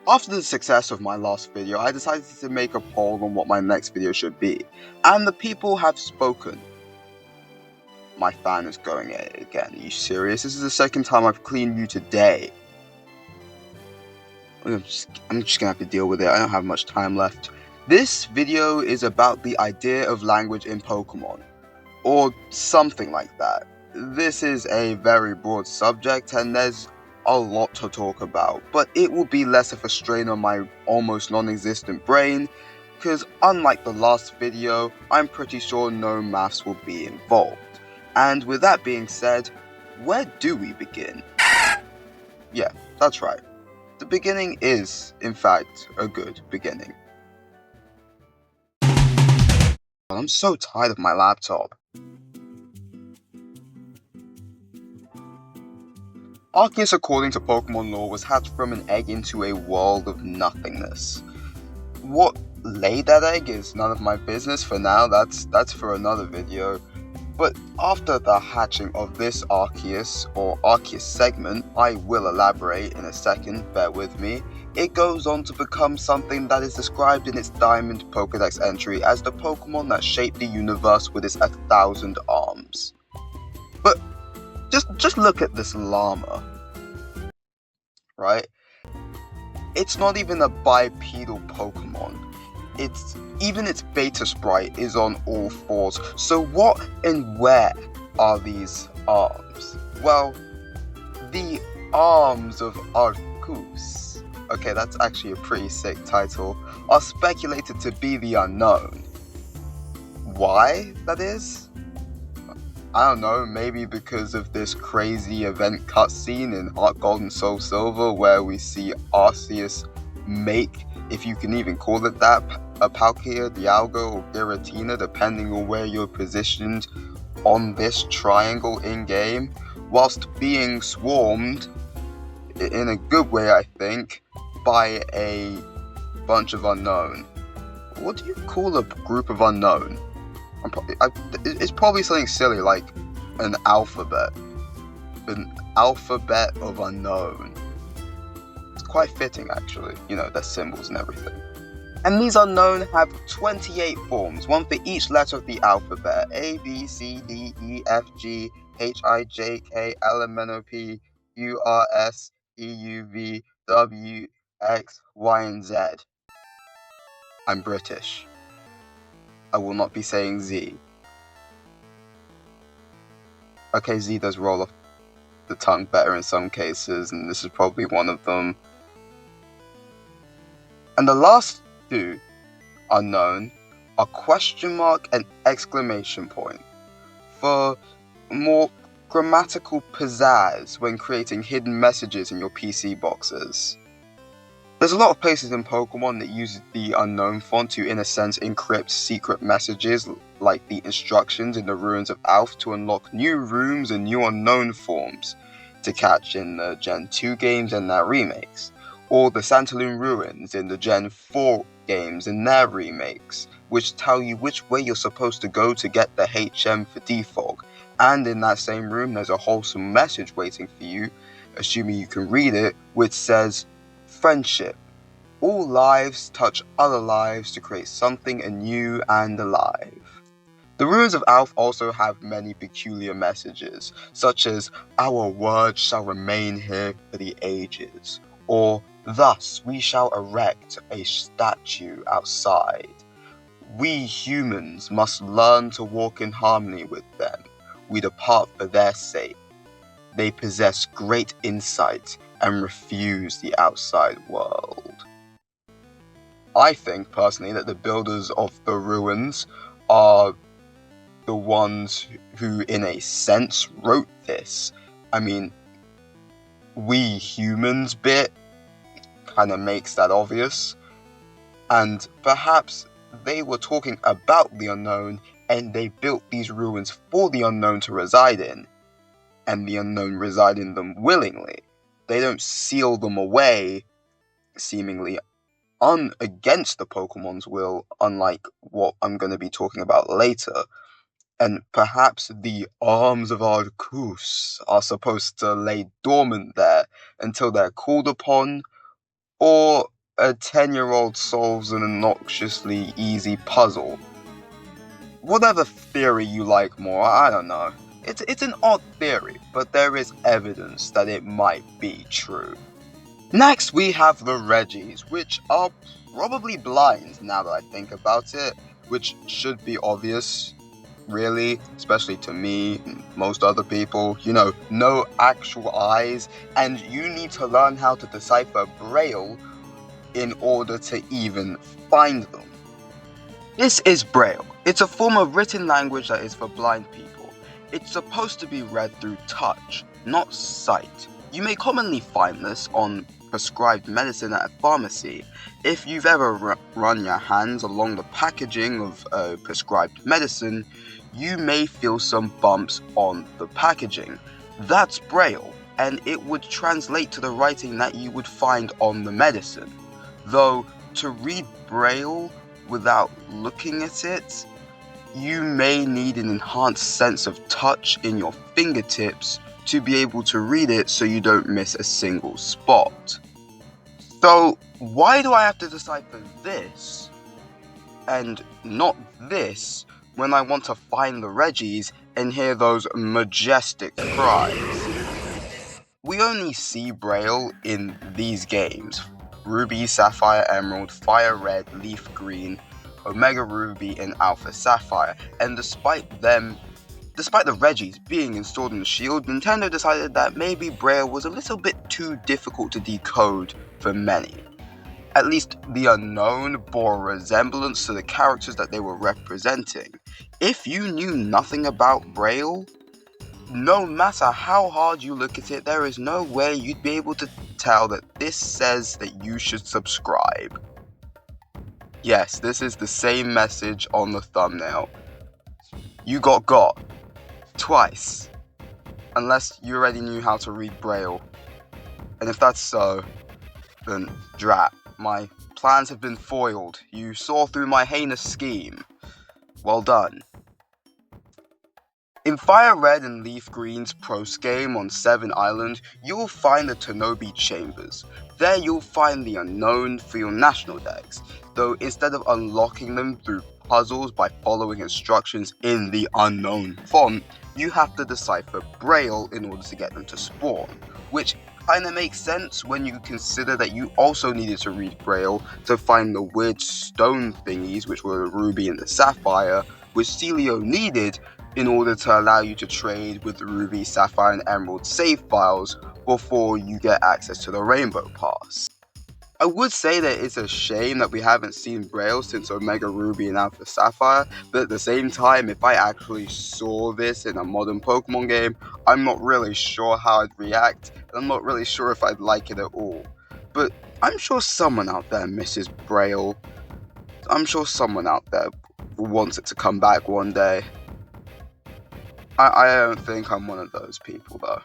After the success of my last video, I decided to make a poll on what my next video should be, and the people have spoken. My fan is going at it again. Are you serious? This is the second time I've cleaned you today. I'm just gonna have to deal with it. I don't have much time left. This video is about the idea of language in Pokemon, or something like that. This is a very broad subject and there's a lot to talk about, but it will be less of a strain on my almost non-existent brain, because unlike the last video, I'm pretty sure no maths will be involved. And with that being said, where do we begin? Yeah, that's right. The beginning is, in fact, a good beginning. I'm so tired of my laptop. Arceus, according to Pokemon lore, was hatched from an egg into a world of nothingness. What laid that egg is none of my business for now, that's for another video. But after the hatching of this Arceus, or Arceus segment, I will elaborate in a second, bear with me, it goes on to become something that is described in its Diamond Pokédex entry as the Pokemon that shaped the universe with its 1,000 arms. But just look at this llama, right? It's not even a bipedal Pokemon. Even its beta sprite is on all fours. So what and where are these arms? Well, the arms of Arceus, okay, that's actually a pretty sick title, are speculated to be the unknown. Why, that is? I don't know, maybe because of this crazy event cutscene in Heart Gold and Soul Silver where we see Arceus make, if you can even call it that, a Palkia, Dialga, or Giratina, depending on where you're positioned on this triangle in-game, whilst being swarmed, in a good way I think, by a bunch of unknown. What do you call a group of unknown? It's probably something silly like an alphabet of unknown. It's quite fitting actually, you know, their symbols and everything. And these unknown have 28 forms, one for each letter of the alphabet: A, B, C, D, E, F, G, H, I, J, K, L, M, N, O, P, Q, R, S, E, U, V, W, X, Y, and Z. I'm British. I will not be saying Z. Okay, Z does roll off the tongue better in some cases, and this is probably one of them. And the last two unknown are question mark and exclamation point, for more grammatical pizzazz when creating hidden messages in your PC boxes. There's a lot of places in Pokemon that use the unknown font to, in a sense, encrypt secret messages, like the instructions in the Ruins of Alph to unlock new rooms and new unknown forms to catch in the Gen 2 games and their remakes, or the Santaloon Ruins in the Gen 4 games and their remakes, which tell you which way you're supposed to go to get the HM for Defog, and in that same room there's a wholesome message waiting for you, assuming you can read it, which says, "Friendship. All lives touch other lives to create something anew and alive." The Ruins of Alph also have many peculiar messages, such as, "Our word shall remain here for the ages," or "Thus we shall erect a statue outside. We humans must learn to walk in harmony with them. We depart for their sake. They possess great insight and refuse the outside world." I think, personally, that the builders of the ruins are the ones who, in a sense, wrote this. I mean, we humans bit kind of makes that obvious. And perhaps they were talking about the unknown, and they built these ruins for the unknown to reside in, and the unknown reside in them willingly. They don't seal them away, seemingly against the Pokemon's will, unlike what I'm going to be talking about later. And perhaps the arms of Arceus are supposed to lay dormant there until they're called upon, or a 10-year-old solves an obnoxiously easy puzzle. Whatever theory you like more, I don't know. It's an odd theory, but there is evidence that it might be true. Next, we have the Reggies, which are probably blind now that I think about it, which should be obvious, really, especially to me and most other people. No actual eyes, and you need to learn how to decipher Braille in order to even find them. This is Braille. It's a form of written language that is for blind people. It's supposed to be read through touch, not sight. You may commonly find this on prescribed medicine at a pharmacy. If you've ever run your hands along the packaging of a prescribed medicine, you may feel some bumps on the packaging. That's Braille, and it would translate to the writing that you would find on the medicine. Though, to read Braille without looking at it, you may need an enhanced sense of touch in your fingertips to be able to read it so you don't miss a single spot. So, why do I have to decipher this and not this when I want to find the Reggies and hear those majestic cries? We only see Braille in these games: Ruby, Sapphire, Emerald, Fire Red, Leaf Green, Omega Ruby, and Alpha Sapphire, and despite the Reggies being installed in the Shield, Nintendo decided that maybe Braille was a little bit too difficult to decode for many. At least the unknown bore a resemblance to the characters that they were representing. If you knew nothing about Braille, no matter how hard you look at it, there is no way you'd be able to tell that this says that you should subscribe. Yes, this is the same message on the thumbnail. You got twice. Unless you already knew how to read Braille. And if that's so, then drat. My plans have been foiled. You saw through my heinous scheme. Well done. In Fire Red and Leaf Green's post game on 7 Island, you'll find the Tonobi Chambers. There you'll find the unknown for your national decks, though instead of unlocking them through puzzles by following instructions in the unknown font, you have to decipher Braille in order to get them to spawn, which kinda makes sense when you consider that you also needed to read Braille to find the weird stone thingies, which were the Ruby and the Sapphire, which Celio needed in order to allow you to trade with the Ruby, Sapphire, and Emerald save files before you get access to the Rainbow Pass. I would say that it's a shame that we haven't seen Braille since Omega Ruby and Alpha Sapphire, but at the same time, if I actually saw this in a modern Pokemon game, I'm not really sure how I'd react, and I'm not really sure if I'd like it at all. But I'm sure someone out there misses Braille. I'm sure someone out there wants it to come back one day. I don't think I'm one of those people, though.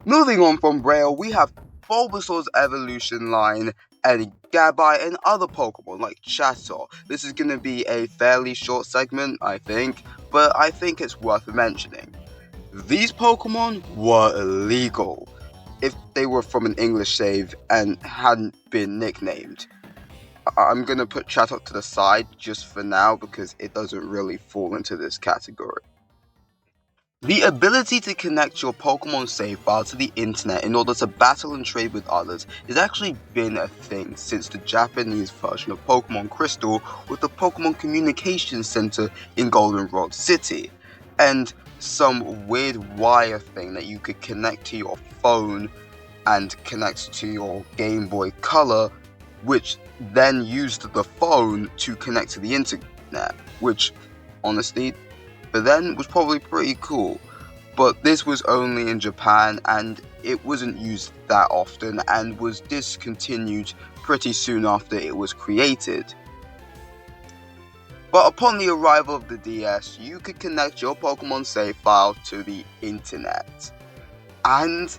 Moving on from Braille, we have Bulbasaur's evolution line, and Gabite, and other Pokemon like Chatot. This is going to be a fairly short segment, I think, but I think it's worth mentioning. These Pokemon were illegal if they were from an English save and hadn't been nicknamed. I'm going to put Chatot to the side just for now because it doesn't really fall into this category. The ability to connect your Pokemon save file to the internet in order to battle and trade with others has actually been a thing since the Japanese version of Pokemon Crystal with the Pokemon Communication Center in Goldenrod City, and some weird wire thing that you could connect to your phone and connect to your Game Boy Color, which then used the phone to connect to the internet, which honestly for then was probably pretty cool. But this was only in Japan and it wasn't used that often and was discontinued pretty soon after it was created. But upon the arrival of the DS, you could connect your Pokemon save file to the internet. And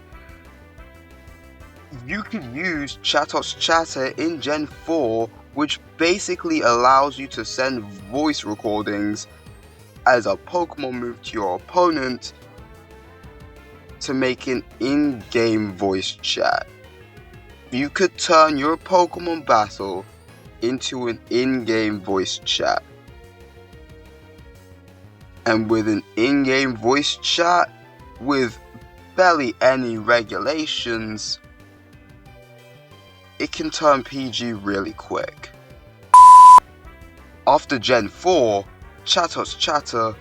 you could use Chatot's Chatter in Gen 4, which basically allows you to send voice recordings as a Pokemon move to your opponent to make an in-game voice chat. You could turn your Pokemon battle into an in-game voice chat. And with an in-game voice chat, with barely any regulations, it can turn PG really quick. After Gen 4, Chatter's Chatter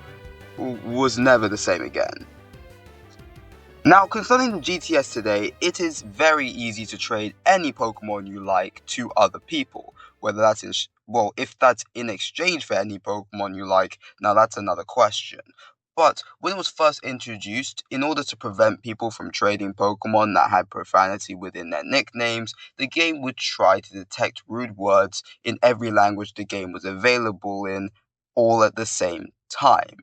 was never the same again. Now, concerning the GTS today, it is very easy to trade any Pokemon you like to other people. Whether that's if that's in exchange for any Pokemon you like, now that's another question. But when it was first introduced, in order to prevent people from trading Pokemon that had profanity within their nicknames, the game would try to detect rude words in every language the game was available in, all at the same time.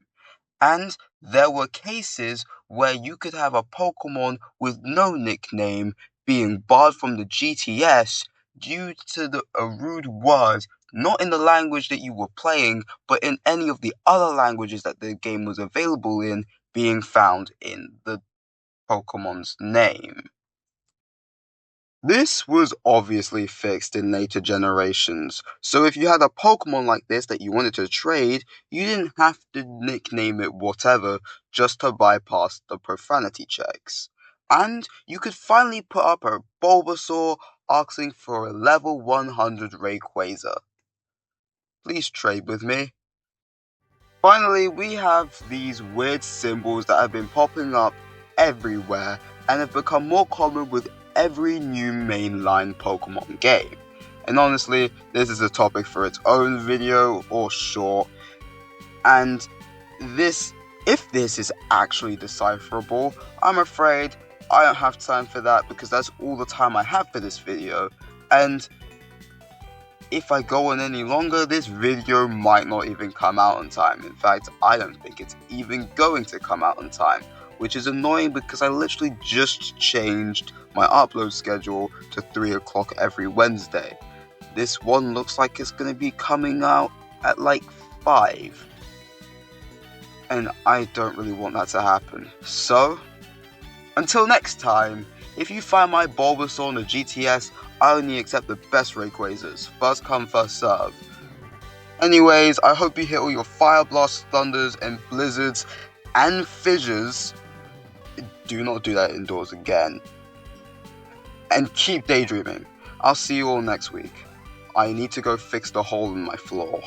And there were cases where you could have a Pokemon with no nickname being barred from the GTS due to a rude word, not in the language that you were playing, but in any of the other languages that the game was available in, being found in the Pokemon's name. This was obviously fixed in later generations, so if you had a Pokemon like this that you wanted to trade, you didn't have to nickname it whatever just to bypass the profanity checks. And you could finally put up a Bulbasaur asking for a level 100 Rayquaza. Please trade with me. Finally, we have these weird symbols that have been popping up everywhere and have become more common with every new mainline Pokemon game. And honestly, this is a topic for its own video or short. And if this is actually decipherable, I'm afraid I don't have time for that because that's all the time I have for this video. And if I go on any longer, this video might not even come out on time. In fact, I don't think it's even going to come out on time, which is annoying because I literally just changed my upload schedule to 3 o'clock every Wednesday. This one looks like it's going to be coming out at like 5. And I don't really want that to happen. So, until next time, if you find my Bulbasaur on the GTS, I only accept the best Rayquazas. First come, first serve. Anyways, I hope you hit all your Fire Blasts, Thunders, and Blizzards, and Fissures. Do not do that indoors again. And keep daydreaming. I'll see you all next week. I need to go fix the hole in my floor.